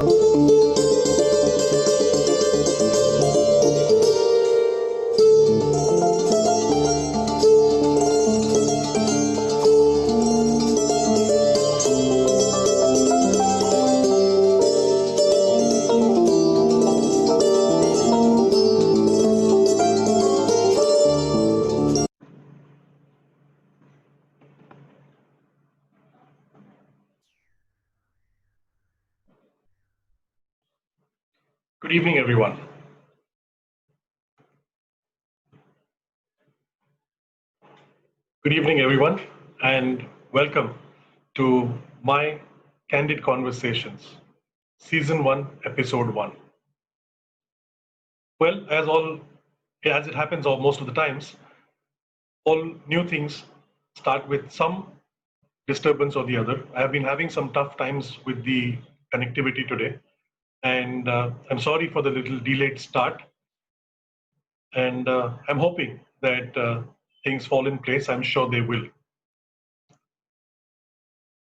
Good evening, everyone. Good evening, everyone, and welcome to my Candid Conversations, Season 1, Episode 1. Well, as it happens most of the times, all new things start with some disturbance or the other. I have been having some tough times with the connectivity today, and I'm sorry for the little delayed start. And I'm hoping that things fall in place. I'm sure they will.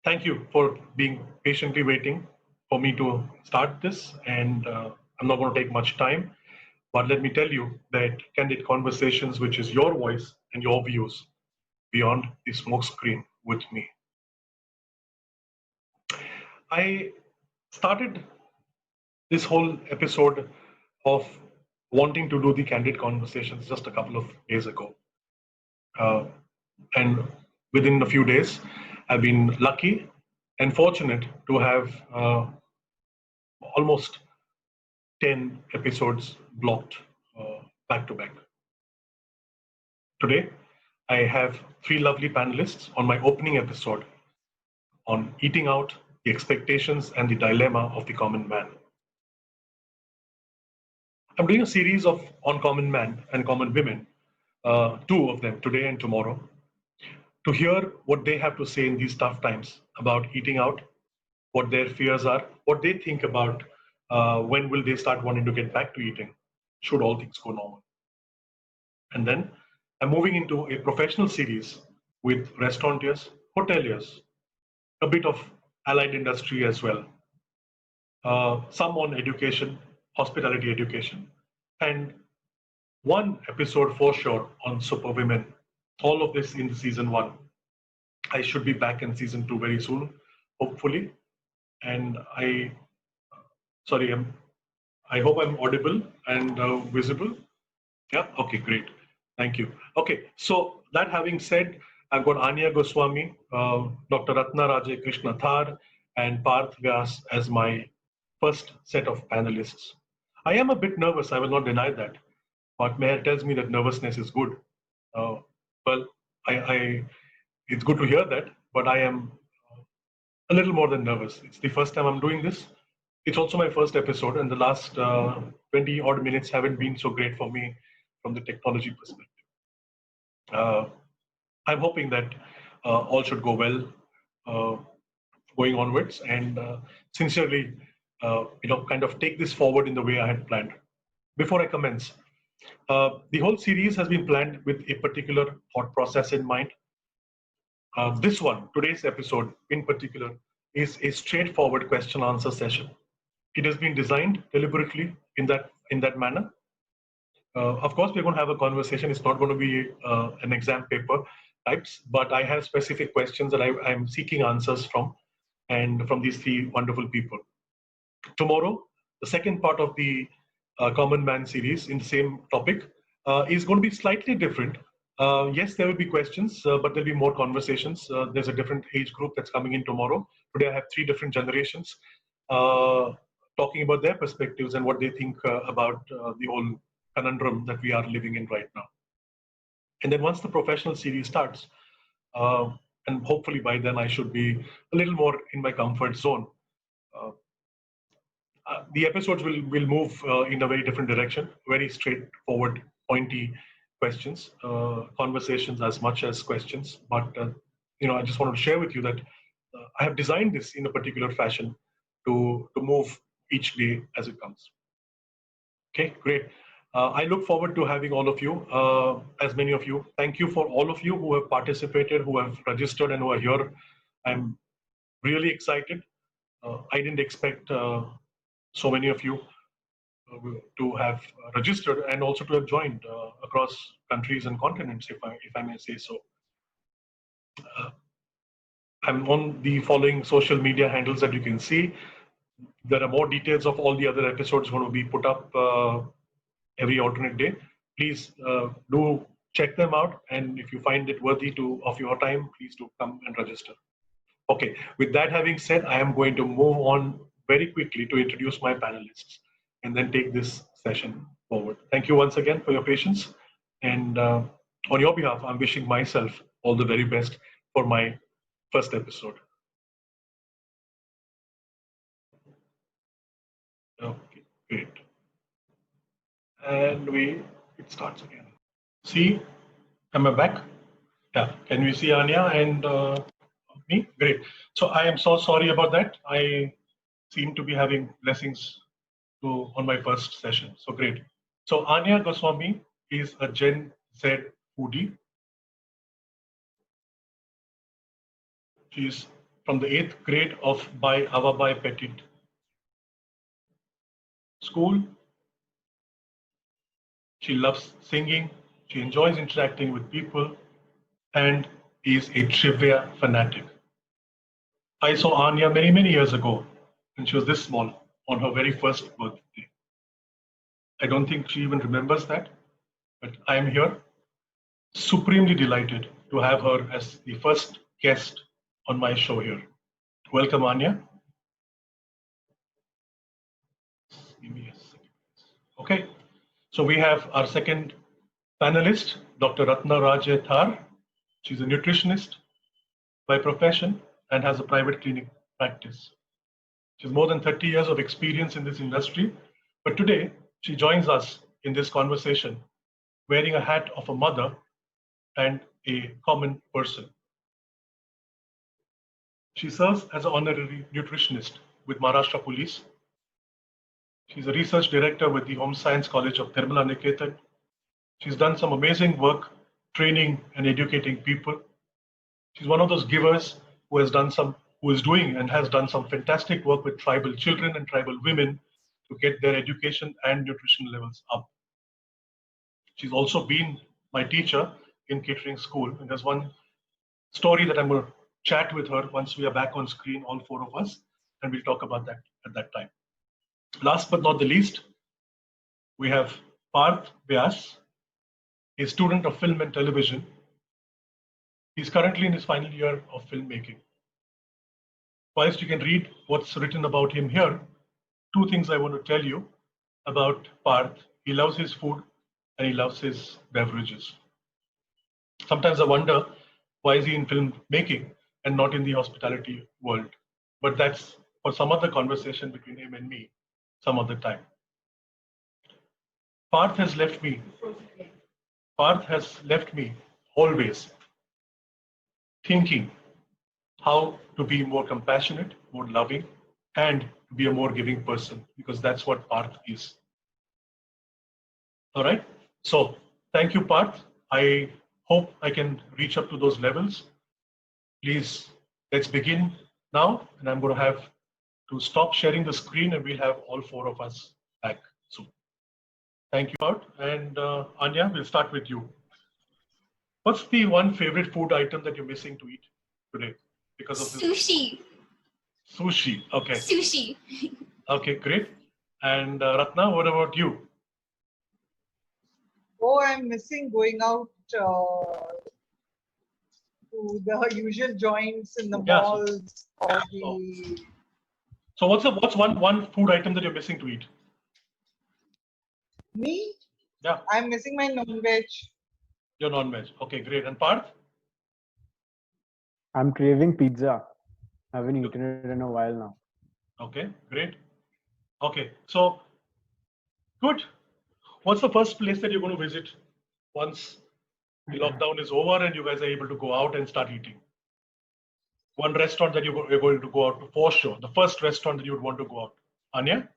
Thank you for being patiently waiting for me to start this. And I'm not going to take much time, but let me tell you that Candid Conversations, which is your voice and your views beyond the smoke screen with me. I started this whole episode of wanting to do the Candid Conversations just a couple of days ago. And within a few days, I've been lucky and fortunate to have almost 10 episodes blocked back to back. Today, I have three lovely panelists on my opening episode on eating out, the expectations, and the dilemma of the common man. I'm doing a series of on common man and common women, two of them today and tomorrow, to hear what they have to say in these tough times about eating out, what their fears are, what they think about when will they start wanting to get back to eating, should all things go normal. And then I'm moving into a professional series with restaurateurs, hoteliers, a bit of allied industry as well, some on education, hospitality education, and one episode for sure on super women. All of this in season 1. I should be back in season 2 very soon, hopefully. And I hope I'm audible and visible. Yeah, okay, great. Thank you. Okay, so that having said, I've got Anya Goswami, Dr. Ratna Raje Krishna Thar, and Parth Vyas as my first set of panelists. I am a bit nervous, I will not deny that. But Meher tells me that nervousness is good. Well, it's good to hear that, but I am a little more than nervous. It's the first time I'm doing this. It's also my first episode, and the last 20 odd minutes haven't been so great for me from the technology perspective. I'm hoping that all should go well going onwards, and sincerely, kind of take this forward in the way I had planned. Before I commence, the whole series has been planned with a particular thought process in mind. This one, today's episode in particular, is a straightforward question-answer session. It has been designed deliberately in that manner. Of course, we're going to have a conversation. It's not going to be an exam paper types, but I have specific questions that I'm seeking answers from, and from these three wonderful people. Tomorrow, the second part of the Common Man series in the same topic is going to be slightly different. Yes, there will be questions, but there'll be more conversations. There's a different age group that's coming in tomorrow. Today, I have three different generations talking about their perspectives and what they think about the whole conundrum that we are living in right now. And then once the professional series starts, and hopefully by then I should be a little more in my comfort zone, the episodes will move in a very different direction, very straightforward, pointy questions, conversations as much as questions. But I just wanted to share with you that I have designed this in a particular fashion to move each day as it comes. Okay, great. I look forward to having all of you, as many of you. Thank you for all of you who have participated, who have registered, and who are here. I'm really excited. I didn't expect so many of you to have registered and also to have joined across countries and continents, if I may say so. I'm on the following social media handles that you can see. There are more details of all the other episodes going to be put up every alternate day. Please do check them out, and if you find it worthy of your time, please do come and register. Okay, with that having said, I am going to move on very quickly to introduce my panelists and then take this session forward. Thank you once again for your patience, and on your behalf, I'm wishing myself all the very best for my first episode. Okay, great. And it starts again. See, am I back? Yeah, can we see Anya and me? Great. So I am so sorry about that. I seem to be having blessings on my first session. So great. So Anya Goswami is a Gen Z foodie. She's from the 8th grade of Bhai Avabai Petit School. She loves singing. She enjoys interacting with people and is a trivia fanatic. I saw Anya many, many years ago when she was this small on her very first birthday. I don't think she even remembers that, but I am here supremely delighted to have her as the first guest on my show here. Welcome, Anya. Give me a second. Okay, so we have our second panelist, Dr. Ratna Raje Thar. She's a nutritionist by profession and has a private clinic practice. She has more than 30 years of experience in this industry, but today she joins us in this conversation wearing a hat of a mother and a common person. She serves as an honorary nutritionist with Maharashtra Police. She's a research director with the Home Science College of Nirmala Niketan. She's done some amazing work training and educating people. She's one of those givers who is doing and has done some fantastic work with tribal children and tribal women to get their education and nutrition levels up. She's also been my teacher in catering school, and there's one story that I'm going to chat with her once we are back on screen, all four of us, and we'll talk about that at that time. Last but not the least, we have Parth Vyas, a student of film and television. He's currently in his final year of filmmaking. Whilst you can read what's written about him here, two things I want to tell you about Parth. He loves his food and he loves his beverages. Sometimes I wonder, why is he in filmmaking and not in the hospitality world? But that's for some other conversation between him and me some other time. Parth has left me always thinking how to be more compassionate, more loving, and to be a more giving person, because that's what Parth is. All right. So thank you, Parth. I hope I can reach up to those levels. Please, let's begin now. And I'm going to have to stop sharing the screen and we'll have all four of us back soon. Thank you, Parth. And Anya, we'll start with you. What's the one favorite food item that you're missing to eat today because of this? Sushi. Sushi. Okay. Sushi. Okay, great. And Ratna, what about you? Oh, I'm missing going out to the usual joints in the malls or the. So what's one food item that you're missing to eat? Me? Yeah. I'm missing my non-veg. You're non-veg. Okay, great. And Parth? I'm craving pizza. I haven't eaten it in a while now. Okay, great. Okay, so good. What's the first place that you're going to visit once the lockdown is over and you guys are able to go out and start eating? One restaurant that you're going to go out to for sure. The first restaurant that you would want to go out. Anya?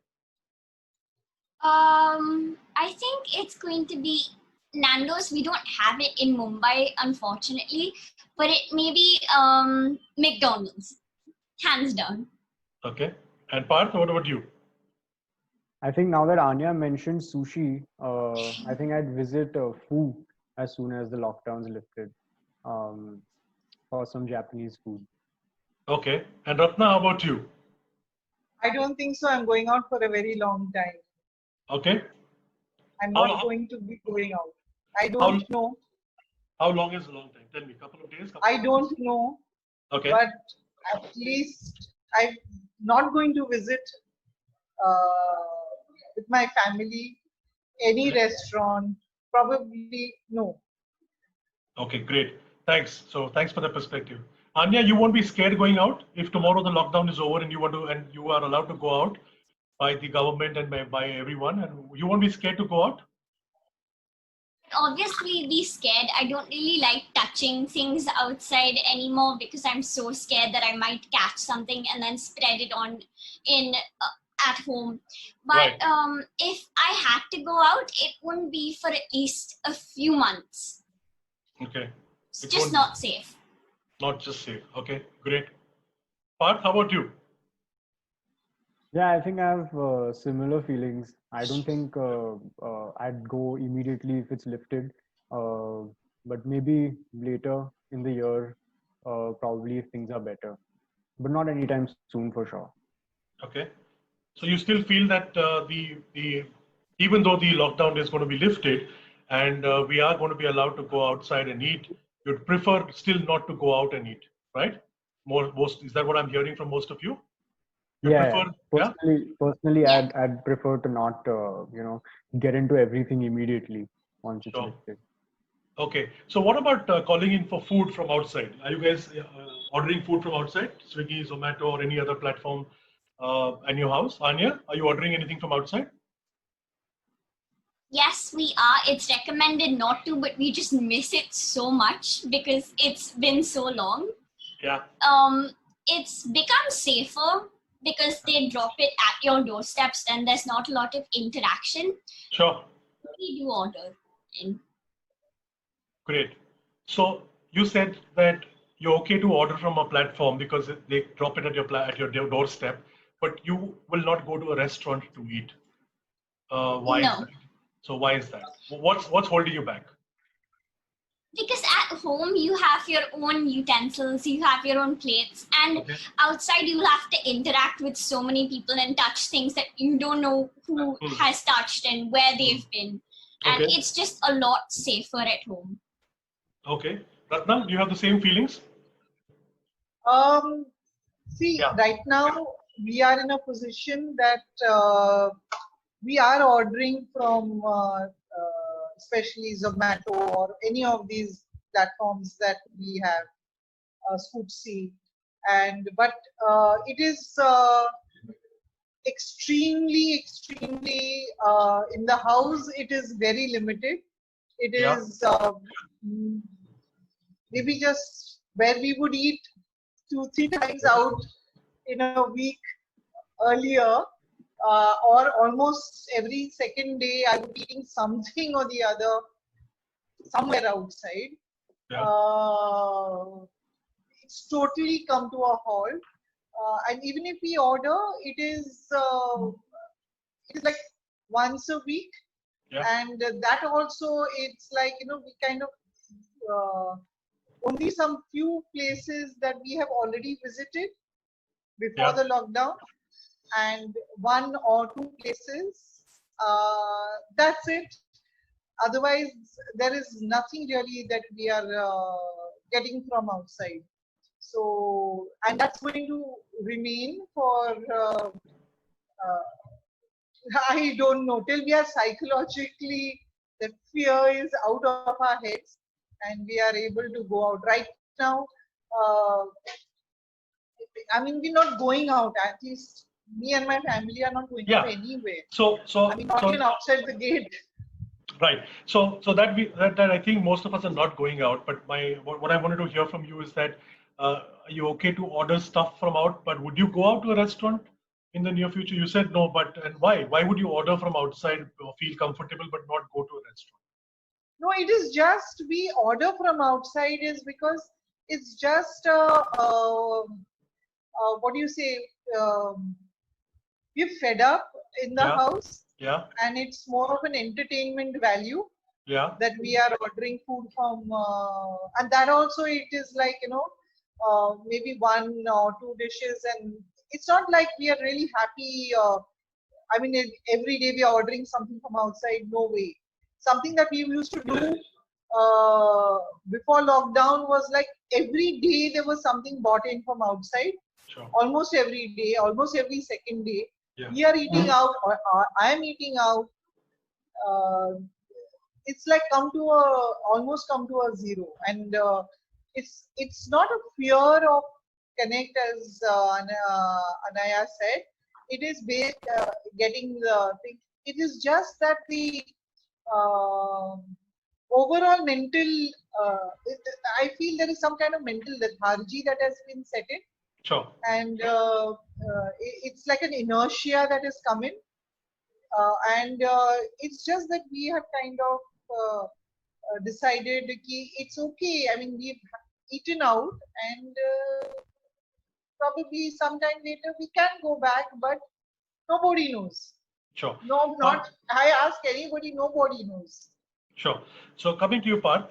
I think it's going to be Nando's. We don't have it in Mumbai, unfortunately, but it may be McDonald's, hands down. Okay. And Parth, what about you? I think now that Anya mentioned sushi, I think I'd visit Fu as soon as the lockdown's lifted, um, for some Japanese food. Okay. And Ratna, how about you? I don't think so. I'm going out for a very long time. Okay. I'm How, not how, going to be going out. I how, don't know. how long is a long time? Tell me, couple of days? I don't know. Okay. But at least I'm not going to visit with my family any restaurant. Probably no. Okay, great. Thanks. So thanks for the perspective. Anya, you won't be scared going out if tomorrow the lockdown is over and you are allowed to go out by the government and by everyone, and you won't be scared to go out? Obviously be scared. I don't really like touching things outside anymore because I'm so scared that I might catch something and then spread it on in at home. But Right. if I had to go out, it wouldn't be for at least a few months. Okay. It's It just won't, not safe. not just safe. Okay, great. Parth, how about you? Yeah, I think I have similar feelings. I don't think I'd go immediately if it's lifted, uh, but maybe later in the year, probably if things are better, but not anytime soon for sure. Okay. So you still feel that the even though the lockdown is going to be lifted and we are going to be allowed to go outside and eat, you'd prefer still not to go out and eat, right? Most is that what I'm hearing from most of you? You Yeah, prefer, yeah. yeah? Personally, Yeah. I'd prefer to not, get into everything immediately once it's Sure. lifted. Okay. So what about calling in for food from outside? Are you guys ordering food from outside, Swiggy, Zomato, or any other platform in your house? Anya, are you ordering anything from outside? Yes, we are. It's recommended not to, but we just miss it so much because it's been so long. Yeah. It's become safer because they drop it at your doorsteps and there's not a lot of interaction. Sure. We do order in. Great. So you said that you're okay to order from a platform because they drop it at your doorstep, but you will not go to a restaurant to eat. Why is No, that? So why is that? What's holding you back? because at home you have your own utensils, you have your own plates, and Okay. outside you'll have to interact with so many people and touch things that you don't know who has touched and where they've been. And Okay. it's just a lot safer at home. Okay. Ratna, do you have the same feelings? See, Yeah. right now we are in a position that we are ordering from especially Zomato or any of these platforms that we have, Scootsie, but it is extremely in the house. It is very limited. It Yeah. is maybe just where we would eat 2-3 times out in a week earlier, or almost every second day I would be eating something or the other somewhere outside. Yeah. It's totally come to a halt, and even if we order, it is like once a week, Yeah. and that also it's like we kind of only some few places that we have already visited before Yeah. the lockdown, and 1 or 2 places. That's it. Otherwise, there is nothing really that we are getting from outside. So, and that's going to remain for, I don't know, till we are psychologically, the fear is out of our heads and we are able to go out. Right now, uh, I mean, we're not going out. At least me and my family are not going out Yeah. anywhere. So I mean, not even outside the gate. right. So that I think most of us are not going out. But what I wanted to hear from you is that are you okay to order stuff from out? But would you go out to a restaurant in the near future? You said no, but and why? Why would you order from outside or feel comfortable but not go to a restaurant? No, it is just we order from outside is because it's just what do you say? We're fed up in the house, Yeah. and it's more of an entertainment value. Yeah. That we are ordering food from, and that also it is like, maybe 1 or 2 dishes, and it's not like we are really happy. I mean, every day we are ordering something from outside. No way. Something that we used to do before lockdown was like every day there was something bought in from outside. Sure. Almost every day, almost every second day. Yeah. We are eating out, or I am eating out. It's like almost come to a zero, and it's not a fear of connect, as Anaya said. It is based getting the thing. It is just that the uh, overall mental. I feel there is some kind of mental lethargy that has been set in, Sure. and it's like an inertia that has come in. And it's just that we have kind of decided ki it's okay. I mean, we've eaten out, and probably sometime later we can go back, but nobody knows. Sure. No, not I ask anybody, nobody knows. Sure. So coming to your part,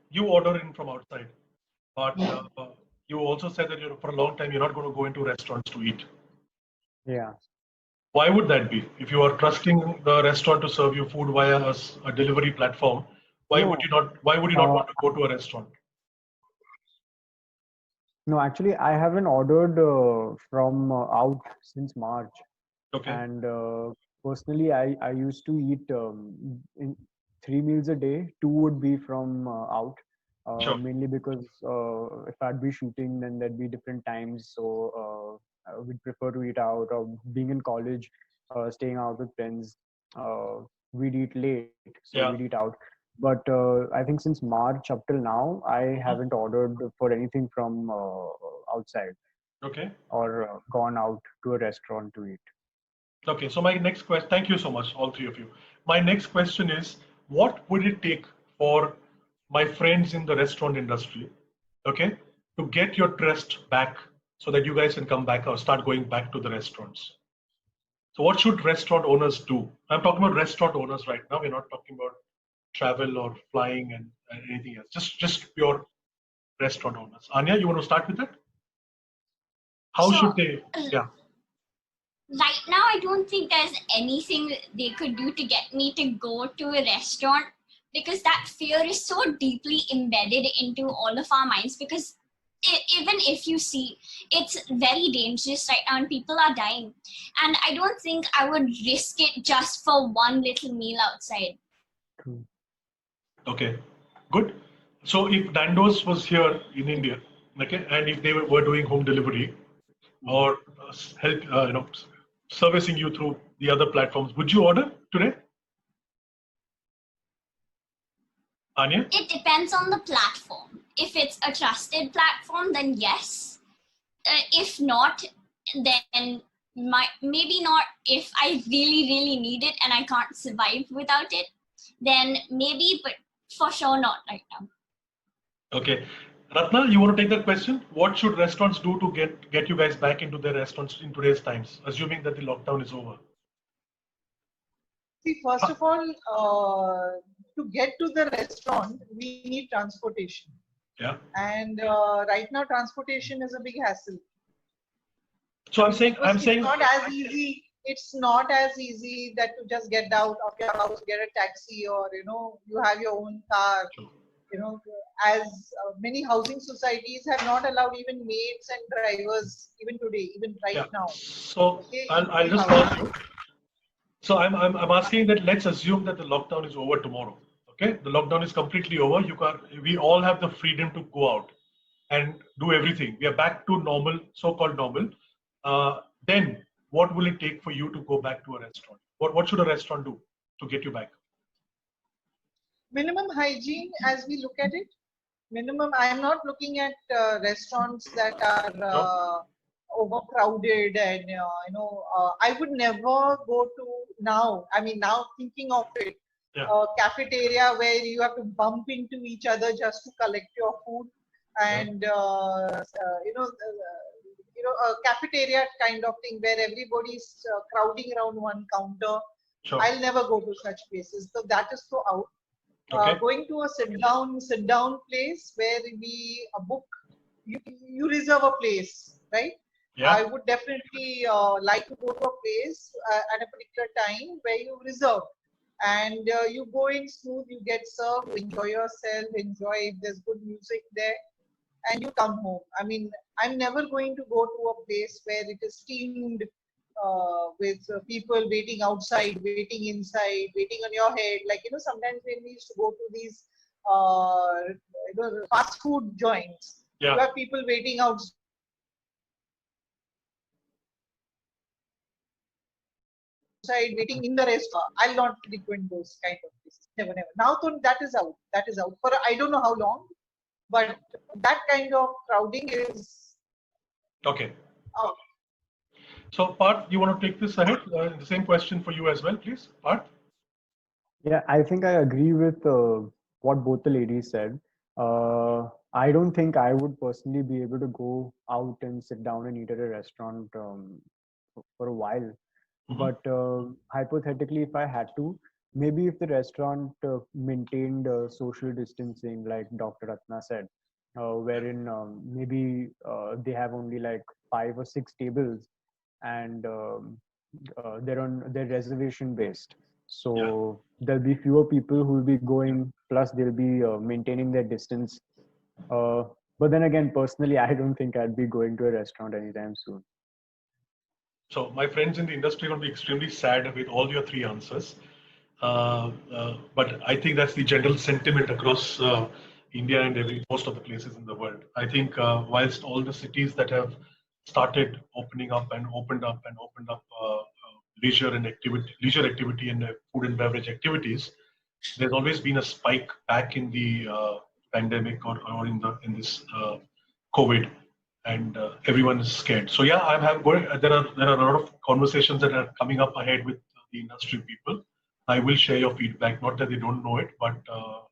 you order in from outside, but you also said that for a long time you're not going to go into restaurants to eat. Yeah. Why would that be? If you are trusting the restaurant to serve you food via a delivery platform, why would you not? Why would you not want to go to a restaurant? No, actually, I haven't ordered from out since March. Okay. And personally, I used to eat in 3 meals a day. 2 would be from out, Sure. mainly because if I'd be shooting, then there'd be different times. So we'd prefer to eat out. Or being in college, staying out with friends, we'd eat late, so Yeah. we'd eat out. But I think since March up till now, I haven't ordered for anything from outside Okay. or gone out to a restaurant to eat. Okay, so my next question, thank you so much, all three of you. My next question is, what would it take for my friends in the restaurant industry, okay, to get your trust back so that you guys can come back or start going back to the restaurants? So what should restaurant owners do? I'm talking about restaurant owners right now. We're not talking about travel or flying and anything else. Just pure restaurant owners. Anya, you want to start with that? How should they? Yeah. Right now, I don't think there's anything they could do to get me to go to a restaurant, because that fear is so deeply embedded into all of our minds. Because even if you see, it's very dangerous right now and people are dying. And I don't think I would risk it just for one little meal outside. True. Okay, good. So if Nando's was here in India, okay, and if they were doing home delivery or help, servicing you through the other platforms, would you order today? Anya? It depends on the platform. If it's a trusted platform, then yes. If not, then maybe not. If I really, really need it and I can't survive without it, then maybe, but for sure not right now. Okay. Ratna, you want to take that question? What should restaurants do to get you guys back into their restaurants in today's times, assuming that the lockdown is over? See, first of all, to get to the restaurant, we need transportation. Yeah. And right now, transportation is a big hassle. So I'm saying it's not as easy. It's not as easy that to just get out of your house, get a taxi, or you have your own car. As many housing societies have not allowed even maids and drivers even today, even right now. So I'll just pause you. So I'm asking that let's assume that the lockdown is over tomorrow. Okay, the lockdown is completely over. We all have the freedom to go out and do everything. We are back to normal, so-called normal. Then what will it take for you to go back to a restaurant? What should a restaurant do to get you back? Minimum hygiene, as we look at it. Minimum. I am not looking at restaurants that are overcrowded, and I would never go to now. I mean, now thinking of it, cafeteria where you have to bump into each other just to collect your food, and a cafeteria kind of thing where everybody's crowding around one counter. Sure. I'll never go to such places. So that is so out. Okay. Going to a sit down place where we book, you reserve a place, right? Yeah. I would definitely like to go to a place at a particular time where you reserve, and you go in smooth, you get served, enjoy yourself, enjoy if there's good music there, and you come home. I mean, I'm never going to go to a place where it is teamed with people waiting outside, waiting inside, waiting on your head. Like, sometimes when we used to go to these fast food joints, Yeah. you have people waiting outside, waiting in the restaurant. I'll not frequent those kind of places. Never, never. Now, that is out. That is out for I don't know how long, but that kind of crowding is Okay. out. So, Parth, you want to take this ahead? The same question for you as well, please, Parth. Yeah, I think I agree with what both the ladies said. I don't think I would personally be able to go out and sit down and eat at a restaurant for a while. But hypothetically, if I had to, maybe if the restaurant maintained social distancing, like Dr. Ratna said, wherein maybe they have only like 5 or 6 tables, and they're reservation based. So there'll be fewer people who will be going, plus they'll be maintaining their distance. But then again, personally, I don't think I'd be going to a restaurant anytime soon. So my friends in the industry will be extremely sad with all your three answers. But I think that's the general sentiment across India and most of the places in the world. I think whilst all the cities that have started opening up and opened up leisure activity and food and beverage activities, there's always been a spike back in the pandemic or in this COVID, and everyone is scared. So yeah, there are a lot of conversations that are coming up ahead with the industry people. I will share your feedback. Not that they don't know it, but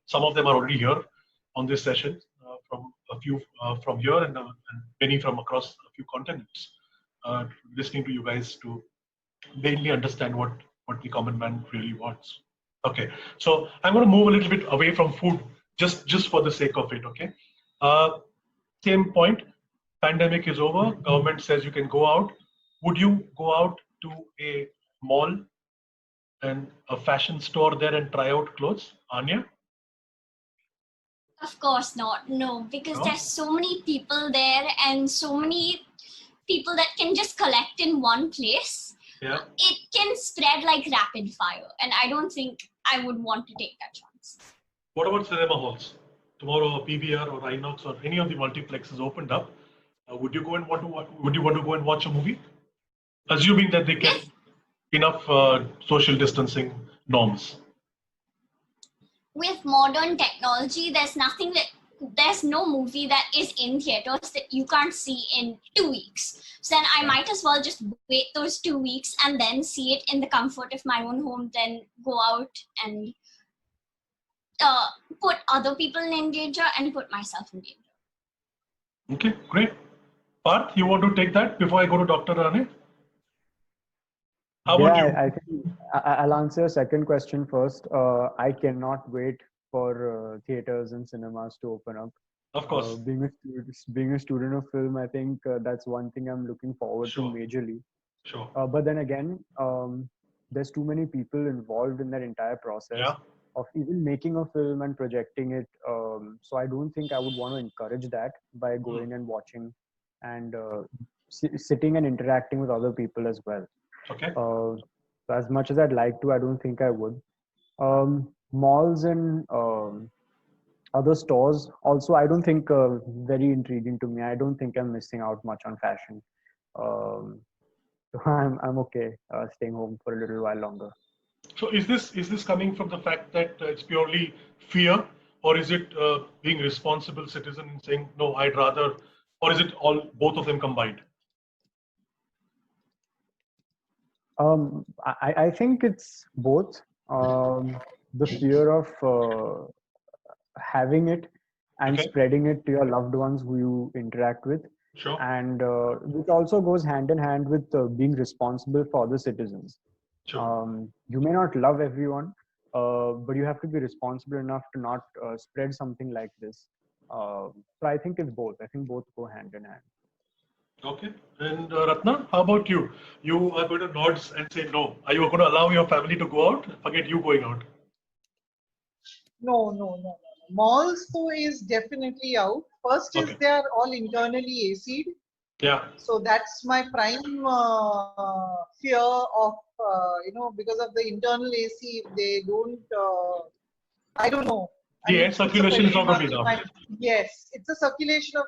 some of them are already here on this session from a few from here and many from across a few continents, listening to you guys to mainly understand what the common man really wants. Okay, so I'm going to move a little bit away from food just for the sake of it. Okay, same point. Pandemic is over. Government says you can go out. Would you go out to a mall and a fashion store there and try out clothes, Anya? Of course not. No, because No? there's so many people there and so many people that can just collect in one place. Yeah. It can spread like rapid fire, and I don't think I would want to take that chance. What about cinema halls? Tomorrow, PVR or INOX or any of the multiplexes opened up. Would you want to go and watch a movie? Assuming that they kept enough social distancing norms. With modern technology, there's no movie that is in theaters that you can't see in 2 weeks. So then I might as well just wait those 2 weeks and then see it in the comfort of my own home, then go out and put other people in danger and put myself in danger. Okay, great. Parth, you want to take that before I go to Dr. Rane? How would you? I think I'll answer a second question first. I cannot wait for theaters and cinemas to open up. Of course. Being a student of film, I think that's one thing I'm looking forward to majorly. Sure. But then again, there's too many people involved in that entire process of even making a film and projecting it. So I don't think I would want to encourage that by going and watching and sitting and interacting with other people as well. Okay. So as much as I'd like to, I don't think I would. Malls and other stores also, I don't think very intriguing to me. I don't think I'm missing out much on fashion. So I'm okay staying home for a little while longer. So is this coming from the fact that it's purely fear, or is it being responsible citizen and saying no, I'd rather, or is it both of them combined? I think it's both. The fear of having it and spreading it to your loved ones who you interact with, Sure. And which also goes hand in hand with being responsible for the citizens. Sure. You may not love everyone, but you have to be responsible enough to not spread something like this. So I think it's both. I think both go hand in hand. Okay. And Ratna, how about you? You are going to nod and say no. Are you going to allow your family to go out? Forget you going out. No, no, no, no. Malls though is definitely out. First is Okay. they are all internally AC'd. Yeah. So that's my prime fear of, because of the internal AC, if they don't, I don't know. I The mean, air it's a circulation is question not going to mark be in enough. my, yes, it's a circulation of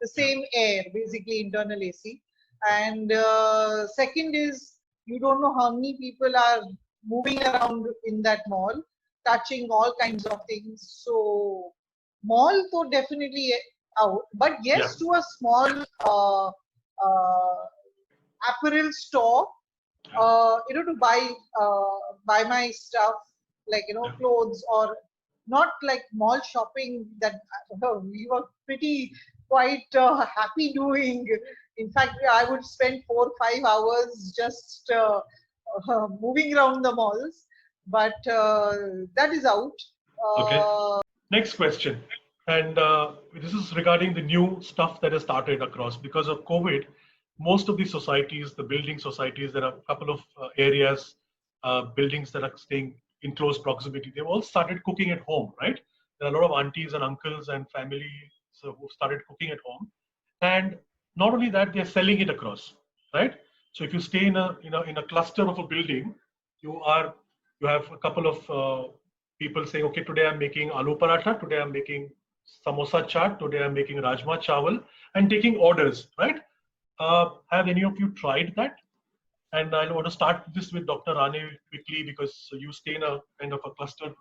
the same air, basically internal AC. And second is, you don't know how many people are moving around in that mall, touching all kinds of things. So mall though definitely out, but Yeah. yes, to a small apparel store, to buy my stuff, like Yeah. clothes, or not like mall shopping that we were pretty quite happy doing. In fact, I would spend 4 or 5 hours just moving around the malls, but that is out. Okay. Next question. And this is regarding the new stuff that has started across. Because of COVID, most of the societies, the building societies, there are a couple of areas, buildings that are staying in close proximity. They've all started cooking at home, right? There are a lot of aunties and uncles and family who started cooking at home. And not only that, they're selling it across, right? So if you stay in a cluster of a building, you are you have a couple of people saying, okay, today I'm making aloo paratha, today I'm making samosa chaat, today I'm making rajma chawal, and taking orders, right? Have any of you tried that? And I want to start this with Dr. Rane quickly, because you stay in a kind of a clustered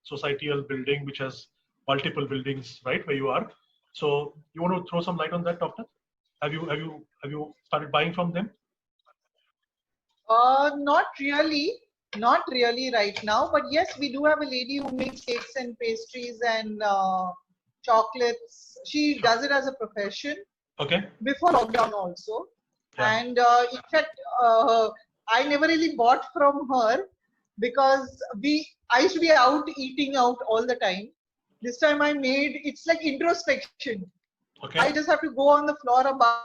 societal building which has multiple buildings, right, where you are. So you want to throw some light on that, Doctor? Have you started buying from them? Not really right now. But yes, we do have a lady who makes cakes and pastries and chocolates. She Sure. does it as a profession Okay. before lockdown also. Yeah. And in fact, I never really bought from her because I used to be out eating out all the time. This time I made, it's like introspection. Okay. I just have to go on the floor about.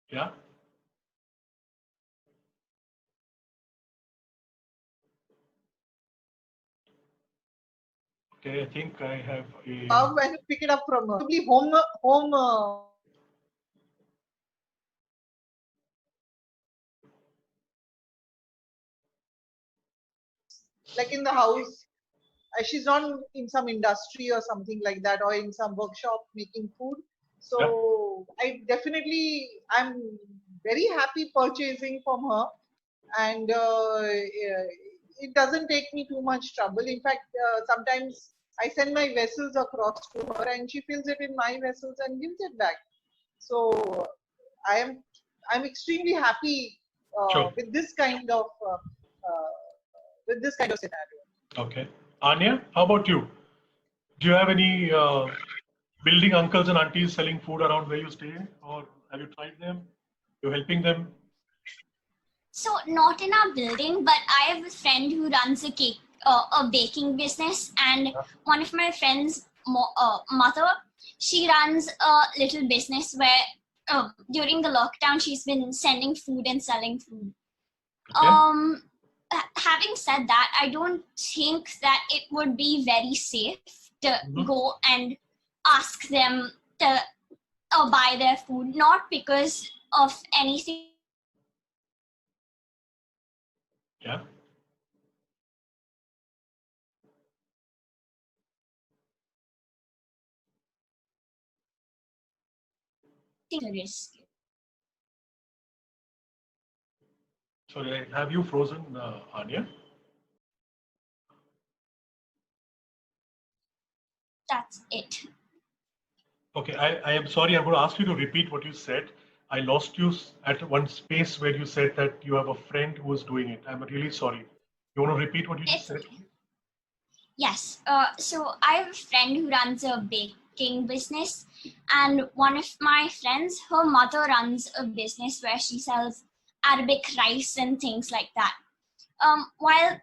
Yeah. Okay. I think I have a. And pick it up from her. Probably home. Like in the house, she's not in some industry or something like that, or in some workshop making food. Yeah. So I'm very happy purchasing from her, and it doesn't take me too much trouble. In fact, sometimes I send my vessels across to her, and she fills it in my vessels and gives it back. So I am I'm extremely happy Sure. with this kind of scenario. Okay. Anya, how about you? Do you have any building uncles and aunties selling food around where you stay, or have you tried them? You're helping them? So not in our building, but I have a friend who runs a baking business, and one of my friends' mother, she runs a little business where during the lockdown she's been sending food and selling food. Okay. Having said that, I don't think that it would be very safe to go and ask them to buy their food, not because of anything. Yeah. Risk. Sorry, have you frozen, Anya? That's it. Okay, I am sorry. I'm going to ask you to repeat what you said. I lost you at one space where you said that you have a friend who is doing it. I'm really sorry. You want to repeat what you just said? Yes. So I have a friend who runs a baking business, and one of my friends, her mother runs a business where she sells Arabic rice and things like that. While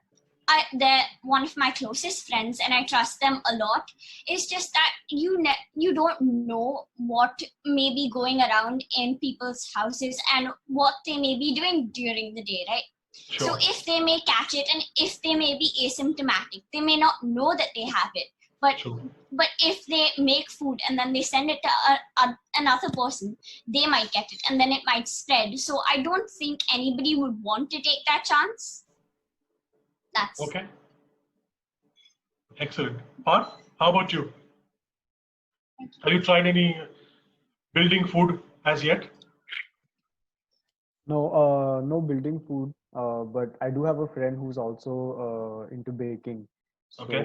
they're one of my closest friends and I trust them a lot, it's just that you don't know what may be going around in people's houses and what they may be doing during the day, right? Sure. So if they may catch it and if they may be asymptomatic, they may not know that they have it. But Sure. but if they make food and then they send it to another person, they might get it and then it might spread. So I don't think anybody would want to take that chance. That's Okay. Excellent. Parth, how about you? Have you tried any building food as yet? No, no building food, but I do have a friend who's also into baking. So Okay.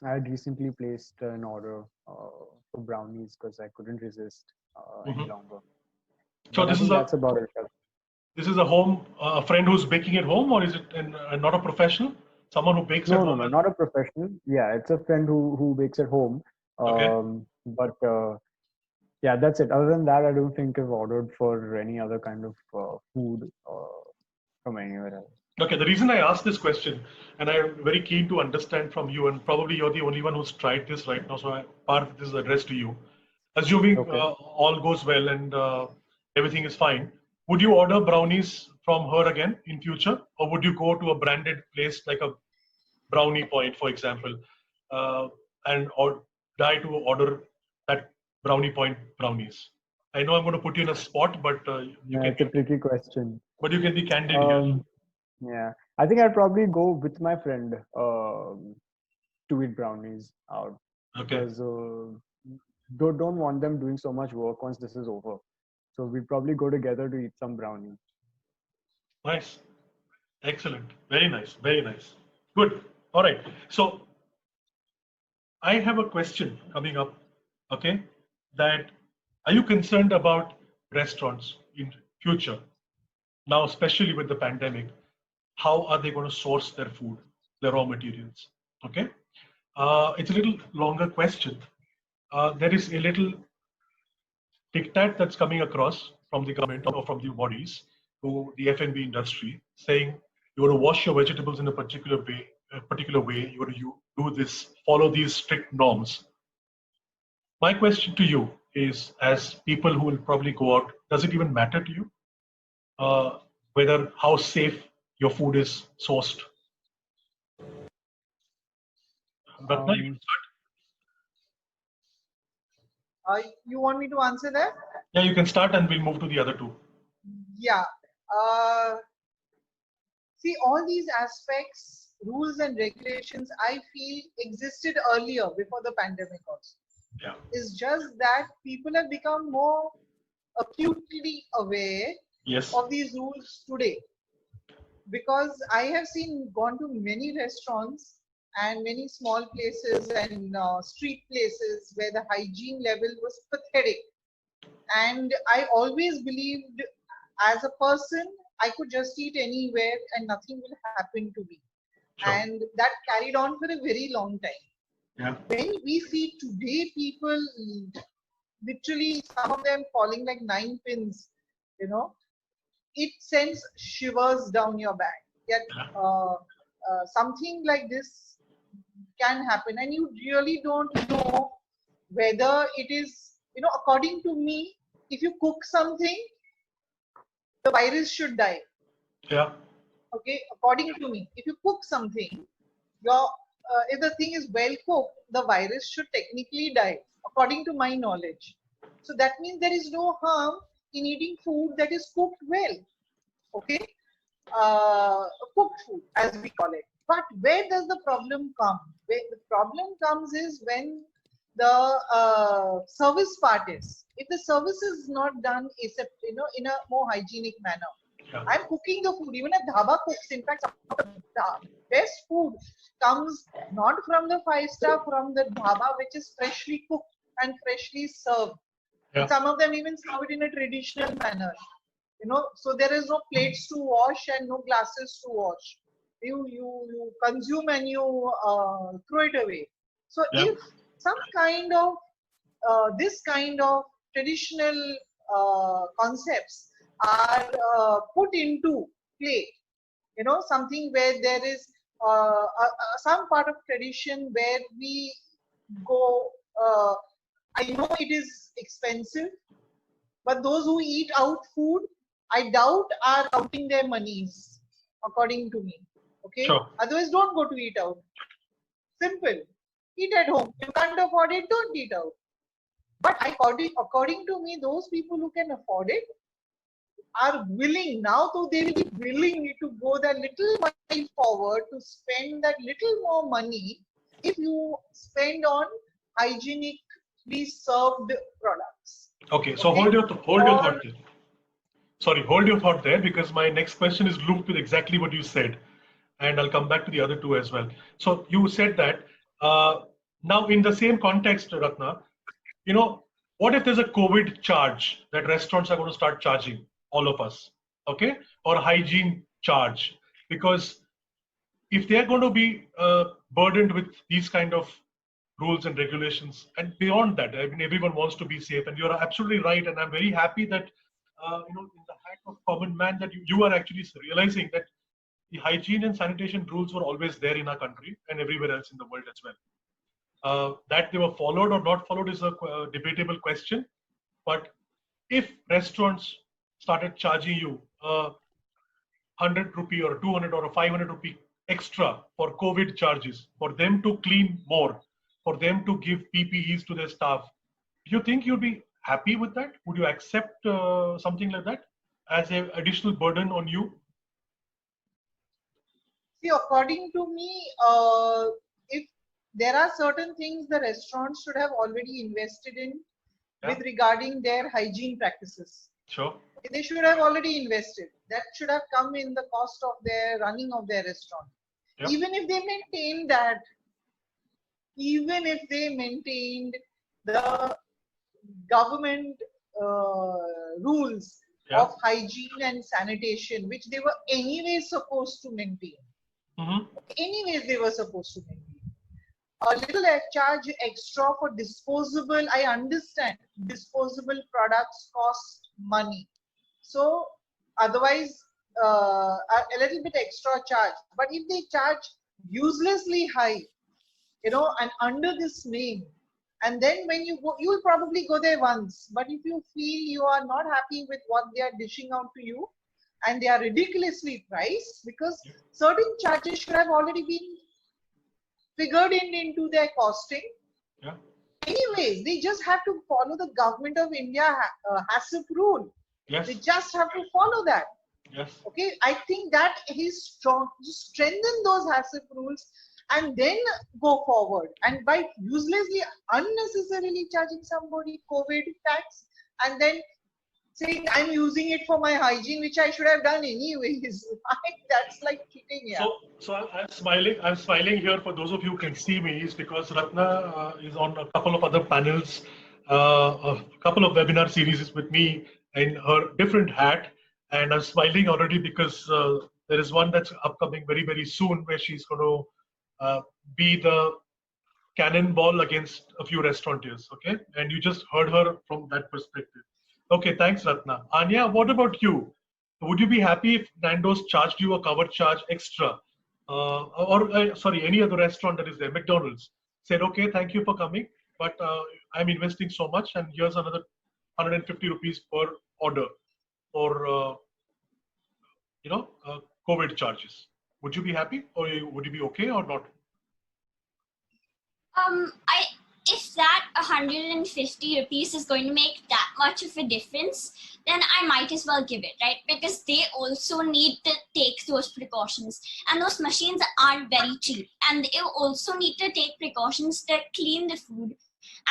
I had recently placed an order for brownies because I couldn't resist any Mhm. longer. So But I this think is that's about it. this is a friend who's baking at home, or is it not a professional? Someone who bakes at No, home? not a professional. Yeah, it's a friend who bakes at home. Okay. But yeah, that's it. Other than that, I don't think I've ordered for any other kind of food from anywhere else. Okay, the reason I asked this question, and I'm very keen to understand from you, and probably you're the only one who's tried this right now, so Parth, this is addressed to you. Assuming Okay. all goes well and everything is fine, would you order brownies from her again in future, or would you go to a branded place like a Brownie Point, for example, or try to order that Brownie Point brownies? I know I'm going to put you in a spot, but you Yeah, can it's a tricky question. be candid here. Yeah, I think I'd probably go with my friend to eat brownies out Okay. because don't want them doing so much work once this is over. So we'd probably go together to eat some brownies. Nice. Excellent. Very nice. Very nice. Good. All right. So I have a question coming up. Okay. That are you concerned about restaurants in future? Now, especially with the pandemic, how are they going to source their food, their raw materials? Okay. It's a little longer question. There is a little diktat that's coming across from the government or from the bodies to the F&B industry saying you want to wash your vegetables in a particular way, you want to do this, follow these strict norms. My question to you is, as people who will probably go out, does it even matter to you whether how safe your food is sourced? Ratna, you Um, You want me to answer that? yeah, you can start and we'll move to the other two. Yeah. See, all these aspects, rules and regulations, I feel existed earlier before the pandemic also. Yeah. It's just that people have become more acutely aware Yes. of these rules today. Because I have gone to many restaurants and many small places and street places where the hygiene level was pathetic. And I always believed as a person, I could just eat anywhere and nothing will happen to me. Sure. And that carried on for a very long time. Yeah. When we see today people, literally some of them falling like 9 pins, it sends shivers down your back. Yet something like this can happen, and you really don't know whether it is, according to me, if you cook something, the virus should die. Yeah. Okay, according to me, if you cook something, if the thing is well cooked, the virus should technically die, according to my knowledge. So that means there is no harm in eating food that is cooked well. Okay, cooked food as we call it. But where does the problem come? Where the problem comes is when the service part is. If the service is not done, in a more hygienic manner. Yeah. I'm cooking the food. Even a dhaba cooks. In fact, some of the best food comes not from the 5-star, from the dhaba, which is freshly cooked and freshly served. Yeah. And some of them even serve it in a traditional manner. So there is no plates to wash and no glasses to wash. You consume and you throw it away. So Yeah. if some kind of this kind of traditional concepts are put into play. Something where there is some part of tradition where we go. I know it is expensive, but those who eat out food, I doubt are counting their monies, according to me. Okay. Sure. Otherwise, don't go to eat out. Simple. Eat at home. You can't afford it, don't eat out. But according to me, those people who can afford it are willing now, so they will be willing to go that little mile forward to spend that little more money if you spend on hygienically served products. Okay, so hold your thought there. Sorry, hold your thought there, because my next question is looped with exactly what you said, and I'll come back to the other two as well. So you said that now in the same context, Ratna, what if there's a COVID charge that restaurants are going to start charging all of us, okay, or hygiene charge? Because if they're going to be burdened with these kind of rules and regulations, and beyond that, I mean, everyone wants to be safe, and you're absolutely right, and I'm very happy that in the heart of common man that you are actually realizing that the hygiene and sanitation rules were always there in our country and everywhere else in the world as well. That they were followed or not followed is a debatable question, but if restaurants started charging you 100 rupee or 200 or a 500 rupee extra for COVID charges, for them to clean more, for them to give PPEs to their staff, do you think you'd be happy with that? Would you accept something like that as an additional burden on you? See, according to me, if there are certain things the restaurants should have already invested in with regarding their hygiene practices. Sure. They should have already invested. That should have come in the cost of their running of their restaurant. Yep. Even if they maintain that, even if they maintained the government rules of hygiene and sanitation, which they were anyway supposed to maintain. Anyways, they were supposed to maintain. A little charge extra for disposable, I understand, disposable products cost money. So otherwise, a little bit extra charge. But if they charge uselessly high, and under this name, and then when you go, you will probably go there once. But if you feel you are not happy with what they are dishing out to you, and they are ridiculously priced, because certain charges should have already been figured into their costing. Anyways, they just have to follow the government of India HACCP rule. They just have to follow that. Okay, I think that is strong. Strengthen those HACCP rules and then go forward. And by uselessly, unnecessarily charging somebody COVID tax and then saying I'm using it for my hygiene, which I should have done anyways. That's like cheating. So I'm smiling. I'm smiling here for those of you who can see me, is because Ratna is on a couple of other panels, a couple of webinar series with me in her different hat, and I'm smiling already because there is one that's upcoming very, very soon where she's going to be the cannonball against a few restaurateurs. Okay, and you just heard her from that perspective. Okay, thanks, Ratna. Anya, what about you? Would you be happy if Nando's charged you a cover charge extra? Sorry, any other restaurant that is there, McDonald's, said, okay, thank you for coming, but I'm investing so much and here's another 150 rupees per order for, COVID charges. Would you be happy, or would you be okay or not? If that 150 rupees is going to make that much of a difference, then I might as well give it, right? Because they also need to take those precautions, and those machines aren't very cheap, and they also need to take precautions to clean the food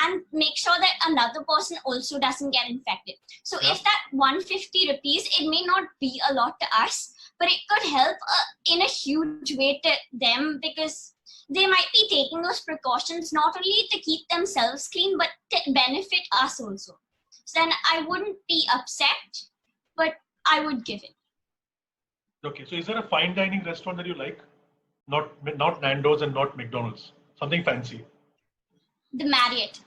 and make sure that another person also doesn't get infected. So if that 150 rupees, it may not be a lot to us, but it could help in a huge way to them, because they might be taking those precautions not only to keep themselves clean, but to benefit us also. So then I wouldn't be upset, but I would give it. Okay, so is there a fine dining restaurant that you like? Not Nando's and not McDonald's, something fancy. The Marriott.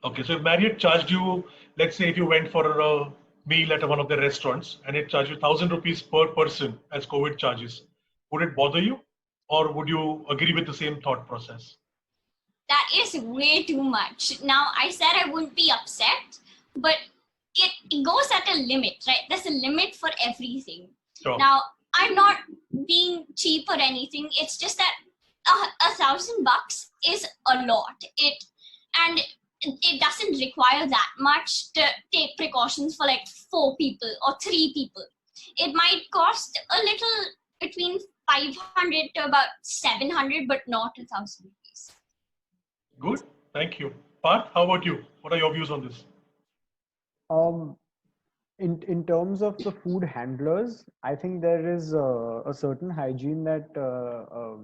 Okay, so if Marriott charged you, let's say if you went for a meal at one of the restaurants and it charged you 1,000 rupees per person as COVID charges, would it bother you, or would you agree with the same thought process? That is way too much. Now, I said I wouldn't be upset, but it goes at a limit, right? There's a limit for everything. Sure. Now, I'm not being cheap or anything. It's just that $1,000 is a lot. It doesn't require that much to take precautions for like 4 people or 3 people. It might cost a little between 500 to about 700, but not 1,000 rupees. Good, thank you. Parth, how about you? What are your views on this? In terms of the food handlers, I think there is a certain hygiene that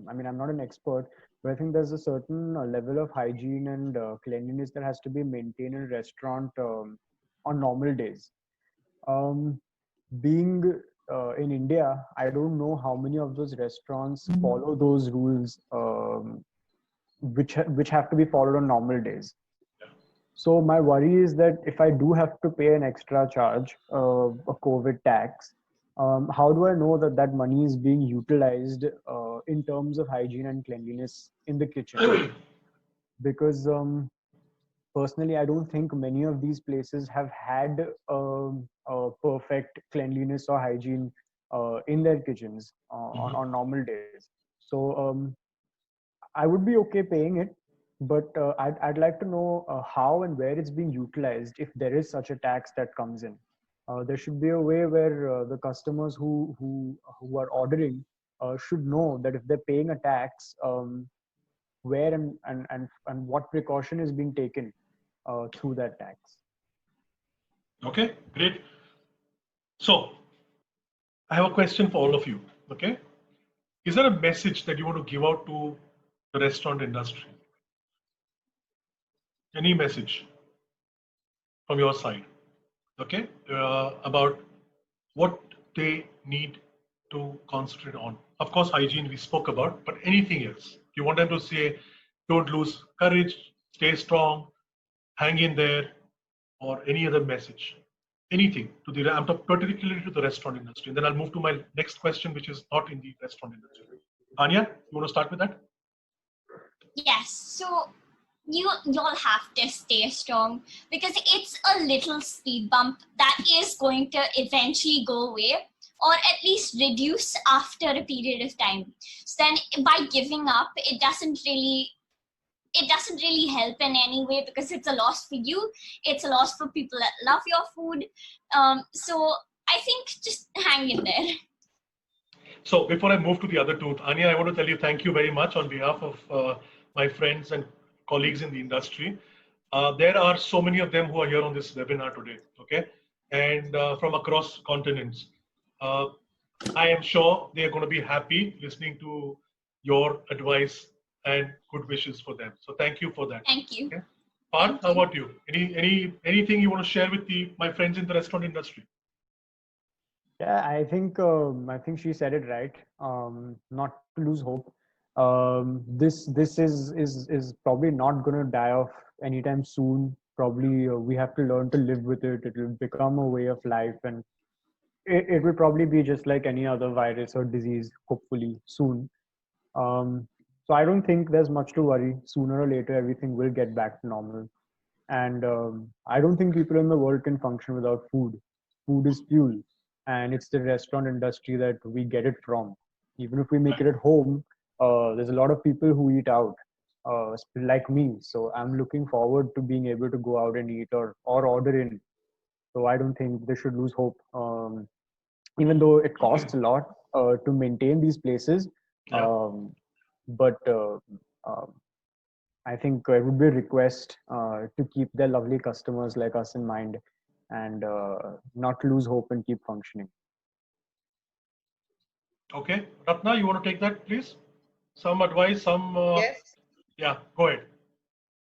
I mean, I'm not an expert, but I think there's a certain level of hygiene and cleanliness that has to be maintained in a restaurant on normal days. Being in India, I don't know how many of those restaurants follow those rules, which have to be followed on normal days. So my worry is that if I do have to pay an extra charge, a COVID tax, how do I know that that money is being utilized in terms of hygiene and cleanliness in the kitchen? Because personally, I don't think many of these places have had a perfect cleanliness or hygiene in their kitchens on normal days. So I would be okay paying it, but I'd like to know how and where it's being utilized if there is such a tax that comes in. There should be a way where the customers who are ordering should know that if they're paying a tax, where and what precaution is being taken through that tax. Okay, great. So I have a question for all of you. Okay, is there a message that you want to give out to the restaurant industry? Any message from your side? Okay, about what they need to concentrate on. Of course, hygiene we spoke about, but anything else? You want them to say, don't lose courage, stay strong, hang in there, or any other message? Anything to the, I'm talking particularly to the restaurant industry. And then I'll move to my next question, which is not in the restaurant industry. Anya, you want to start with that? Yes. So you'll have to stay strong because it's a little speed bump that is going to eventually go away or at least reduce after a period of time. So then by giving up, it doesn't really help in any way because it's a loss for you. It's a loss for people that love your food. So I think just hang in there. So before I move to the other two, Anya, I want to tell you thank you very much on behalf of my friends and colleagues in the industry. There are so many of them who are here on this webinar today, okay? And from across continents. I am sure they are going to be happy listening to your advice and good wishes for them. So thank you for that. Thank you. Okay? Parth, how about you? Anything you want to share with my friends in the restaurant industry? Yeah, I think she said it right. Not to lose hope. This is probably not going to die off anytime soon. Probably we have to learn to live with it. It will become a way of life, and it will probably be just like any other virus or disease. Hopefully soon. So I don't think there's much to worry. Sooner or later, everything will get back to normal. And I don't think people in the world can function without food. Food is fuel, and it's the restaurant industry that we get it from. Even if we make it at home, there's a lot of people who eat out, like me. So I'm looking forward to being able to go out and eat or order in. So I don't think they should lose hope. Even though it costs a lot to maintain these places, but I think it would be a request to keep their lovely customers like us in mind and not lose hope and keep functioning. Okay, Ratna, you want to take that, please? Some advice, some. Yes. Yeah, go ahead.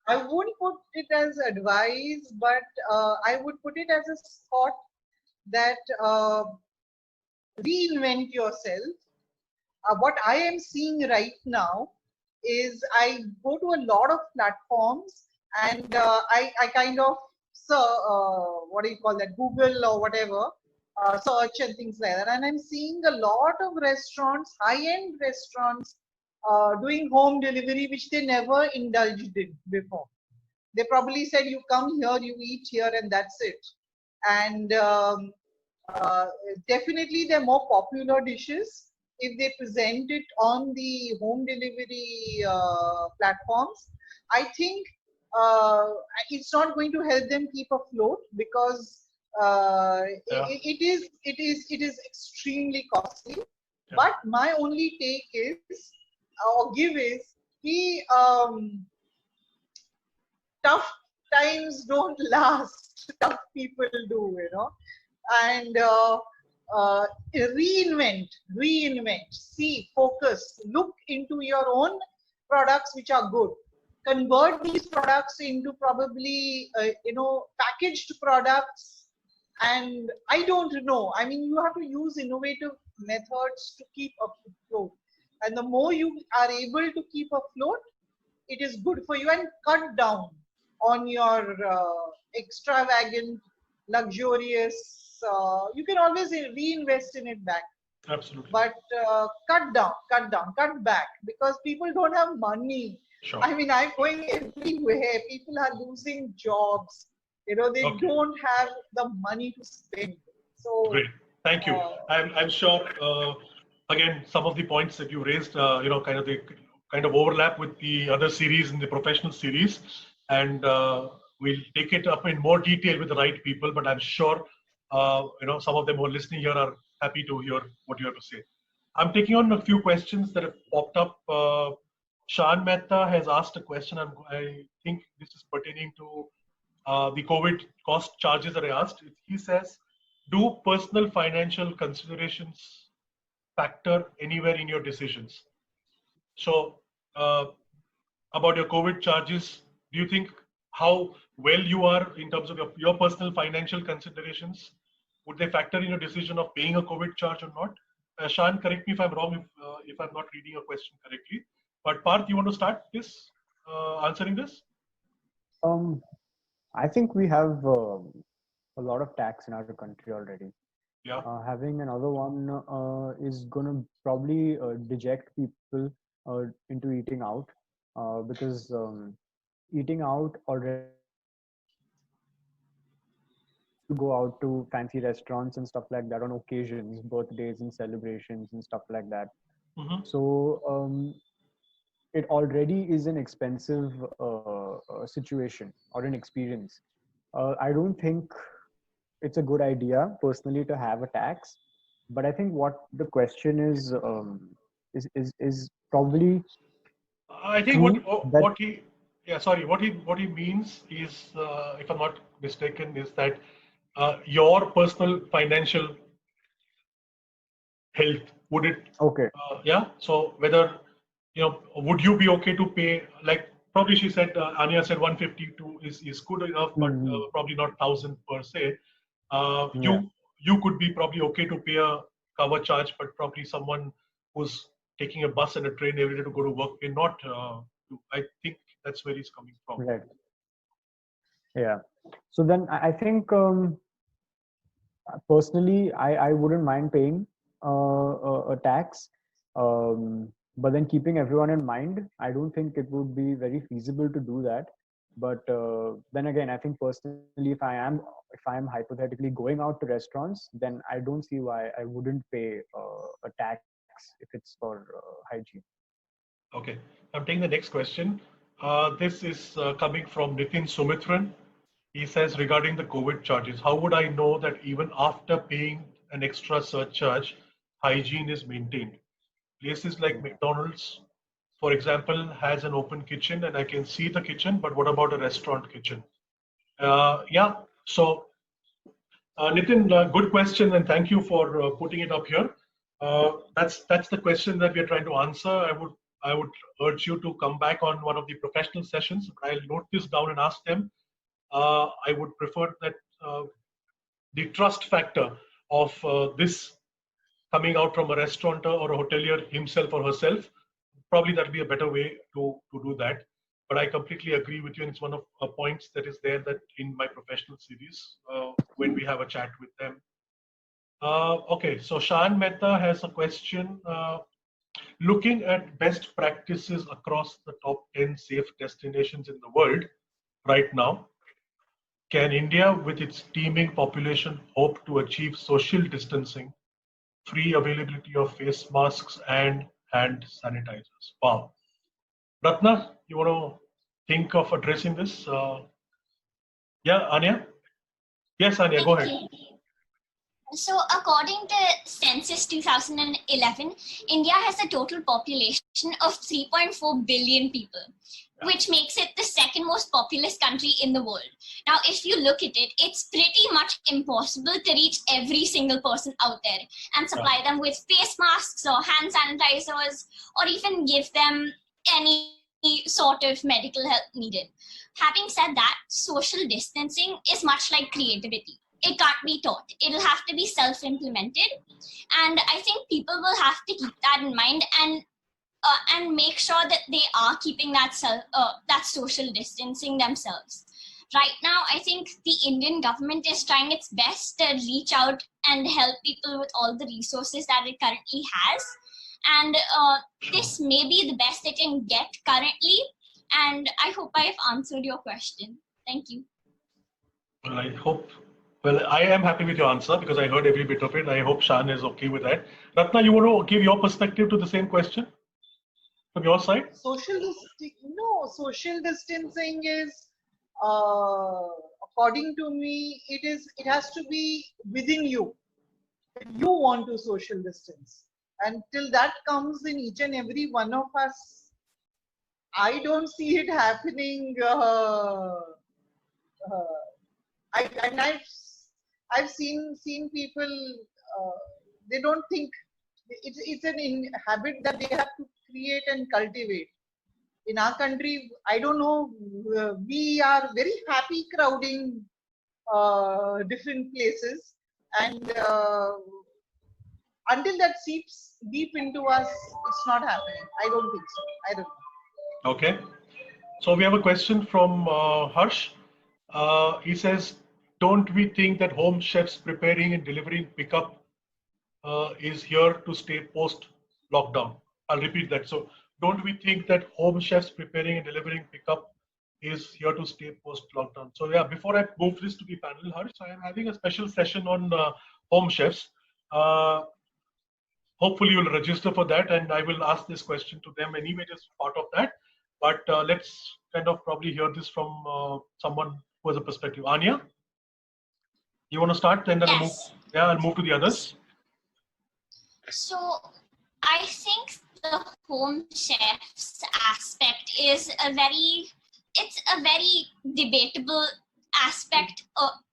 I wouldn't put it as advice, but I would put it as a thought that reinvent yourself. What I am seeing right now is I go to a lot of platforms and I kind of what do you call that, Google or whatever, search and things like that, and I'm seeing a lot of restaurants, high-end restaurants, doing home delivery, which they never indulged in before. They probably said, you come here, you eat here, and that's it. And uh, definitely they're more popular dishes if they present it on the home delivery platforms. I think uh, it's not going to help them keep afloat, because it is extremely costly. Yeah. But my only take is, or give is, the tough times don't last. Tough people do, and reinvent, see, focus, look into your own products which are good. Convert these products into probably, packaged products. And I don't know. I mean, you have to use innovative methods to keep afloat. And the more you are able to keep afloat, it is good for you, and cut down on your extravagant, luxurious. You can always reinvest in it back, Absolutely. but cut back, because people don't have money. Sure. I mean, I'm going everywhere. People are losing jobs. They Okay. don't have the money to spend. So Great. Thank you. I'm sure, again, some of the points that you raised, they kind of overlap with the other series in the professional series. And we'll take it up in more detail with the right people. But I'm sure, some of them who are listening here are happy to hear what you have to say. I'm taking on a few questions that have popped up. Shan Mehta has asked a question. I think this is pertaining to the COVID cost charges that I asked. He says, do personal financial considerations factor anywhere in your decisions? So, about your COVID charges, do you think how well you are in terms of your personal financial considerations? Would they factor in your decision of paying a COVID charge or not? Shan, correct me if I'm wrong, if I'm not reading your question correctly. But Parth, you want to start this, answering this? Um, I think we have a lot of tax in our country already. Yeah. Having another one is gonna probably deject people into eating out, because eating out already go out to fancy restaurants and stuff like that on occasions, birthdays and celebrations and stuff like that. Mm-hmm. So it already is an expensive situation or an experience. I don't think it's a good idea personally to have a tax, but I think what the question is probably I think true that what he what he means is, if I'm not mistaken, is that your personal financial health, would it okay. yeah, so whether, would you be okay to pay, like probably she said, Anya said 152 is good enough, but Hmm. probably not 1,000 per se. Yeah. You could be probably okay to pay a cover charge, but probably someone who's taking a bus and a train every day to go to work may not. I think that's where he's coming from. Right. Yeah. So then I think personally I wouldn't mind paying a tax, but then keeping everyone in mind, I don't think it would be very feasible to do that. But then again, I think personally, if I am hypothetically going out to restaurants, then I don't see why I wouldn't pay a tax if it's for hygiene. Okay, I'm taking the next question. This is coming from Nitin Sumitran. He says, regarding the COVID charges, how would I know that even after paying an extra surcharge, hygiene is maintained? Places like McDonald's, for example, has an open kitchen and I can see the kitchen, but what about a restaurant kitchen? Yeah, so Nitin, good question, and thank you for putting it up here. That's the question that we are trying to answer. I would urge you to come back on one of the professional sessions. I'll note this down and ask them. I would prefer that the trust factor of this coming out from a restaurateur or a hotelier himself or herself, probably that'll be a better way to do that. but I completely agree with you, and it's one of points that is there that in my professional series when we have a chat with them. Okay, so Shan Mehta has a question. Looking at best practices across the top 10 safe destinations in the world right now, can India, with its teeming population, hope to achieve social distancing, free availability of face masks and hand sanitizers? Wow. Ratna, you want to think of addressing this? Yeah, Anya? Yes, Anya, go Thank ahead. you. So, according to Census 2011, India has a total population of 3.4 billion people, which makes it the second most populous country in the world. Now, if you look at it, it's pretty much impossible to reach every single person out there and supply them with face masks or hand sanitizers or even give them any sort of medical help needed. Having said that, social distancing is much like creativity. It can't be taught. It'll have to be self-implemented, and I think people will have to keep that in mind and make sure that they are keeping that that social distancing themselves. Right now, I think the Indian government is trying its best to reach out and help people with all the resources that it currently has, and this may be the best it can get currently. And I hope I have answered your question. Thank you. Well, I hope. Well, I am happy with your answer because I heard every bit of it. I hope Shan is okay with that. Ratna, you want to give your perspective to the same question from your side? Social distancing is, according to me, it has to be within you. You want to social distance. Until that comes in each and every one of us, I don't see it happening. And I've seen people. They don't think it's an habit that they have to create and cultivate. In our country, I don't know. We are very happy crowding different places, and until that seeps deep into us, it's not happening. I don't think so. I don't know. Okay. So we have a question from Harsh. He says, don't we think that home chefs preparing and delivering pickup is here to stay post lockdown? I'll repeat that. So don't we think that home chefs preparing and delivering pickup is here to stay post lockdown? So yeah, before I move this to the panel, Harsh, I am having a special session on home chefs. Hopefully you'll register for that, and I will ask this question to them anyway, just part of that. But let's kind of probably hear this from someone who has a perspective. Anya, you want to start, and then Yes. I'll move to the others. So I think the home chefs aspect is it's a very debatable aspect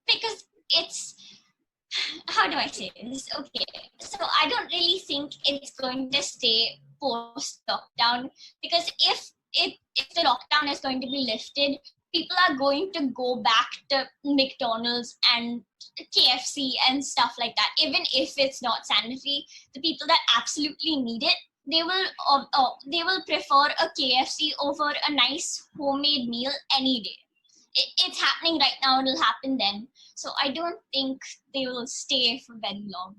because it's, how do I say this? Okay, so I don't really think it's going to stay post lockdown, because if the lockdown is going to be lifted, people are going to go back to McDonald's and KFC and stuff like that. Even if it's not sanitary, the people that absolutely need it, they will prefer a KFC over a nice homemade meal any day. It's happening right now. It'll happen then. So I don't think they will stay for very long.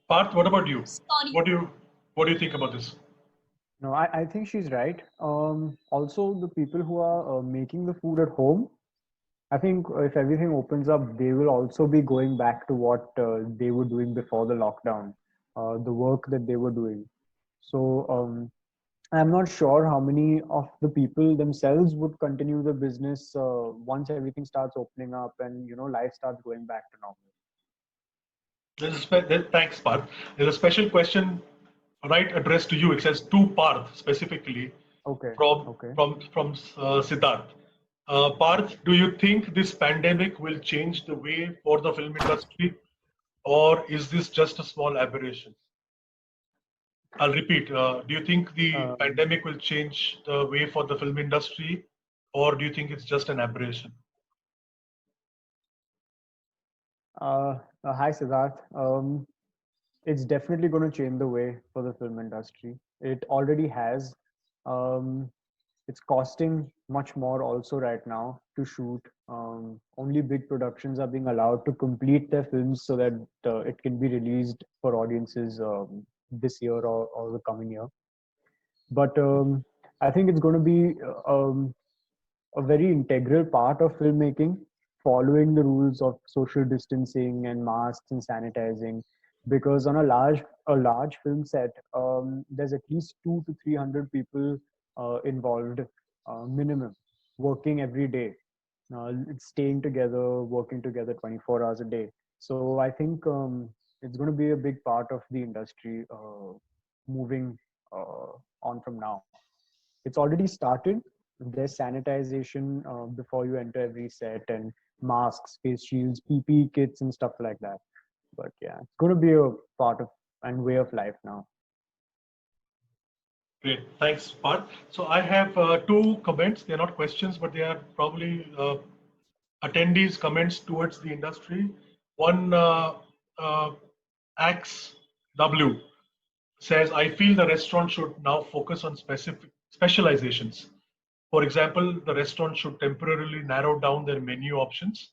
Parth, what about you? Sorry. What do you think about this? No, I think she's right. Also, the people who are making the food at home, I think if everything opens up, they will also be going back to what they were doing before the lockdown, the work that they were doing. So I'm not sure how many of the people themselves would continue the business once everything starts opening up and life starts going back to normal. Thanks, Parth. There's a special question, right, addressed to you. It says to Parth specifically. Okay. From Siddharth. Parth, do you think this pandemic will change the way for the film industry, or is this just a small aberration? I'll repeat. Do you think the pandemic will change the way for the film industry, or do you think it's just an aberration? Hi, Siddharth. It's definitely going to change the way for the film industry. It already has. it's costing much more also right now to shoot. Only big productions are being allowed to complete their films so that it can be released for audiences this year or the coming year. But I think it's going to be a very integral part of filmmaking, following the rules of social distancing and masks and sanitizing. Because on a large film set, there's at least 200 to 300 people involved, minimum, working every day. It's staying together, working together 24 hours a day. So I think it's going to be a big part of the industry moving on from now. It's already started. There's sanitization before you enter every set, and masks, face shields, PPE kits, and stuff like that. But yeah, it's going to be a part of and way of life now. Great. Thanks, Parth. So I have two comments. They're not questions, but they are probably attendees' comments towards the industry. One, Axe W says, I feel the restaurant should now focus on specific specializations. For example, the restaurant should temporarily narrow down their menu options.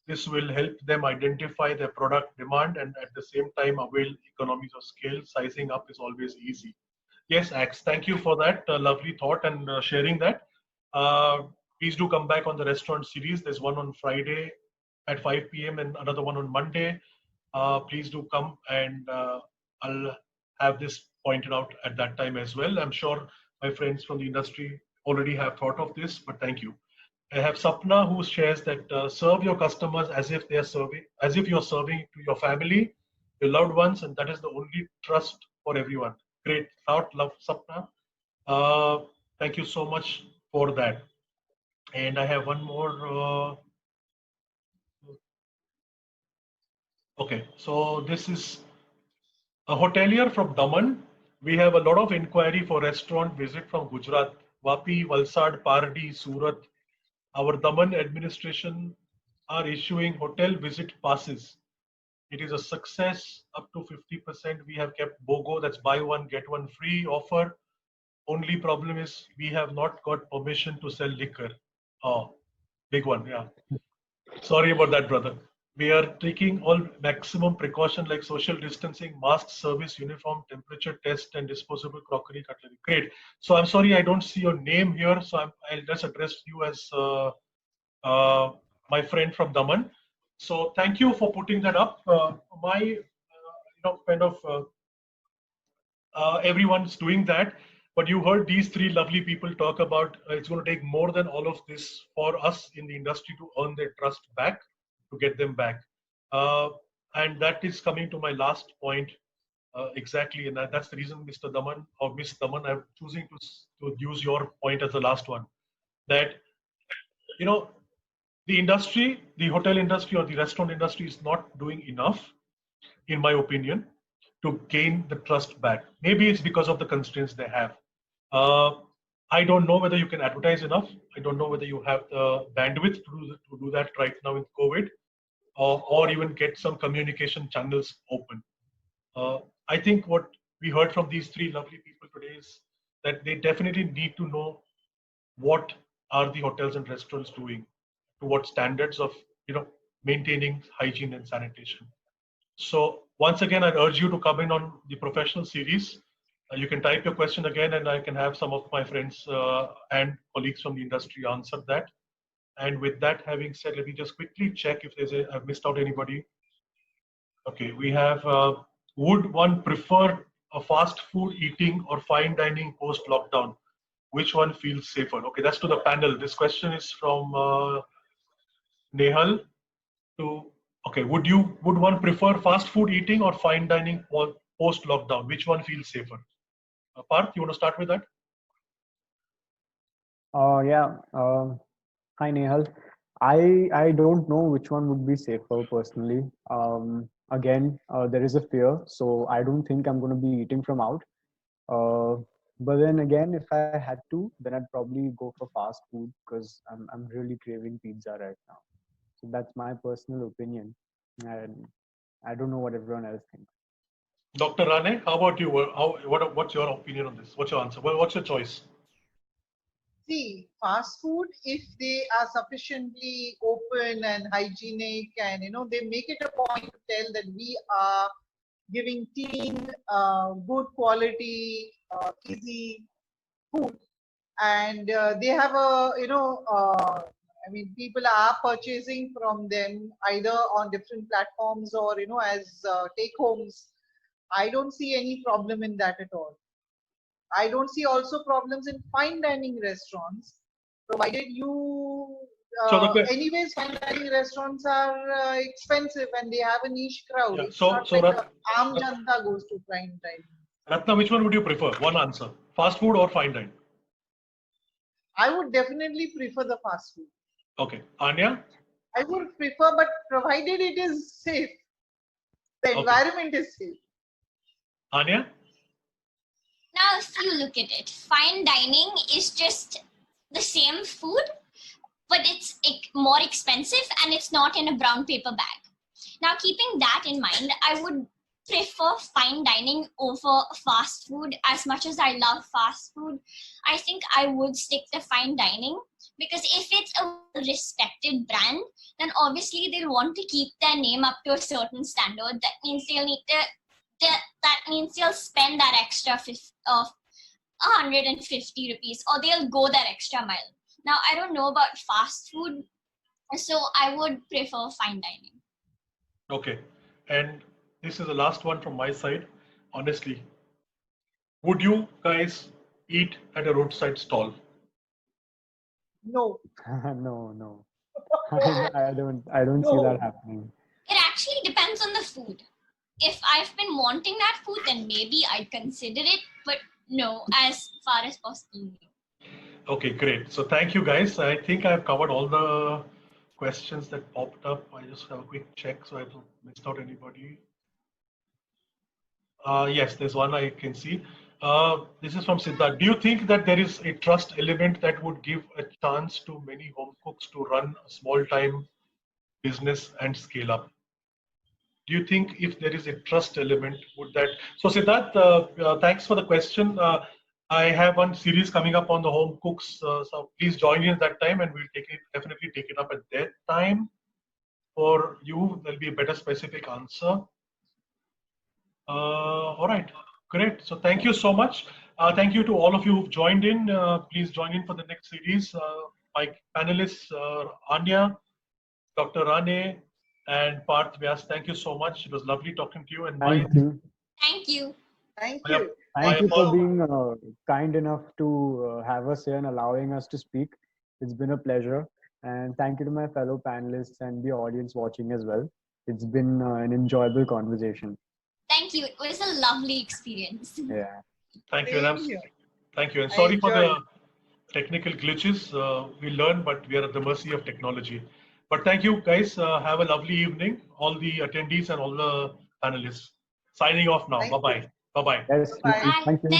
This will help them identify their product demand and at the same time avail economies of scale. Sizing up is always easy. Yes, Ax, thank you for that lovely thought and sharing that. Uh, Please do come back on the restaurant series. There's one on Friday at 5 p.m. and another one on Monday. Please do come and I'll have this pointed out at that time as well. I'm sure my friends from the industry already have thought of this, but thank you. I have Sapna who shares that serve your customers as if they are serving, as if you're serving to your family, your loved ones, and that is the only trust for everyone. Great thought, love Sapna. Uh, Thank you so much for that. And I have one more. Okay, so this is a hotelier from Daman. We have a lot of inquiry for restaurant visit from Gujarat, Vapi, Valsad, Pardi, Surat. Our Daman administration are issuing hotel visit passes. It is a success up to 50%. We have kept BOGO, that's buy one, get one free offer. Only problem is we have not got permission to sell liquor. Oh, big one, yeah. Sorry about that, brother. We are taking all maximum precaution like social distancing, mask, service, uniform, temperature test, and disposable crockery, cutlery. Great. So I'm sorry I don't see your name here, so I'll just address you as uh, my friend from Daman. So thank you for putting that up. Kind of everyone's doing that. But you heard these three lovely people talk about it's going to take more than all of this for us in the industry to earn their trust back, to get them back. And that is coming to my last point exactly. And that's the reason, Mr. Daman or Miss Daman, I'm choosing to use your point as the last one. That, you know, the industry, the hotel industry or the restaurant industry is not doing enough, in my opinion, to gain the trust back. Maybe it's because of the constraints they have. Uh, I don't know whether you can advertise enough. I don't know whether you have the bandwidth to do that right now in COVID, or even get some communication channels open. I think what we heard from these three lovely people today is that they definitely need to know what are the hotels and restaurants doing, to what standards of maintaining hygiene and sanitation. So once again, I urge you to come in on the professional series. You can type your question again, and I can have some of my friends and colleagues from the industry answer that. And with that having said, let me just quickly check if I've missed out anybody. Okay, we have, would one prefer a fast food eating or fine dining post lockdown? Which one feels safer? Okay, that's to the panel. This question is from Nehal to, okay, would one prefer fast food eating or fine dining post lockdown? Which one feels safer? Parth, you want to start with that? Yeah. Hi, Nehal. I don't know which one would be safer personally. Again, there is a fear, so I don't think I'm going to be eating from out. Uh, but then again, if I had to, then I'd probably go for fast food because I'm really craving pizza right now. So that's my personal opinion, and I don't know what everyone else thinks. Dr. Rane, how about you? What's your opinion on this? What's your answer? Well, what's your choice? See, fast food, if they are sufficiently open and hygienic, and they make it a point to tell that we are giving clean, good quality, easy food, and they have a, I mean, people are purchasing from them either on different platforms or as take homes. I don't see any problem in that at all. I don't see also problems in fine dining restaurants, provided you. So the que- Anyways, fine dining restaurants are expensive and they have a niche crowd. Yeah, It's so not so like Rat- Aam Janta goes to fine dining. Ratna, which one would you prefer? One answer: fast food or fine dine? I would definitely prefer the fast food. Okay, Anya. I would prefer, but provided it is safe, the Okay, environment is safe. Anya. Now, if you look at it, fine dining is just the same food, but it's more expensive and it's not in a brown paper bag. Now, keeping that in mind, I would prefer fine dining over fast food. As much as I love fast food, I think I would stick to fine dining, because if it's a respected brand, then obviously they'll want to keep their name up to a certain standard. That means they'll need to. That means they'll spend that extra 150 rupees, or they'll go that extra mile. Now, I don't know about fast food, so I would prefer fine dining. Okay, and this is the last one from my side. Honestly, would you guys eat at a roadside stall? No, No. I don't see that no. happening. It actually depends on the food. If I've been wanting that food, then maybe I'd consider it, but no, as far as possible, no. Okay, great. So thank you guys. I think I've covered all the questions that popped up. I just have a quick check so I don't miss out anybody. Yes, there's one I can see. This is from Siddharth. Do you think that there is a trust element that would give a chance to many home cooks to run a small time business and scale up? Do you think if there is a trust element, would that? So Siddharth, thanks for the question. I have one series coming up on the home cooks, so please join in at that time, and we'll definitely take it up at that time. For you, there'll be a better specific answer. All right, great. So thank you so much. Thank you to all of you who've joined in. Please join in for the next series. My panelists, Anya, Dr. Rane, and Parth Vyas, thank you so much. It was lovely talking to you. And Thank you. Thank you. Thank my, you. Thank you my- for being kind enough to have us here and allowing us to speak. It's been a pleasure. And thank you to my fellow panelists and the audience watching as well. It's been an enjoyable conversation. Thank you. It was a lovely experience. Yeah. thank you. And Same here. thank you. And I sorry for the enjoyed technical glitches. We learn, but we are at the mercy of technology. But thank you, guys. Have a lovely evening, all the attendees and all the panelists. Signing off now. Thank you. Bye-bye. Bye-bye. Yes, you Bye. too. Bye. Thank you.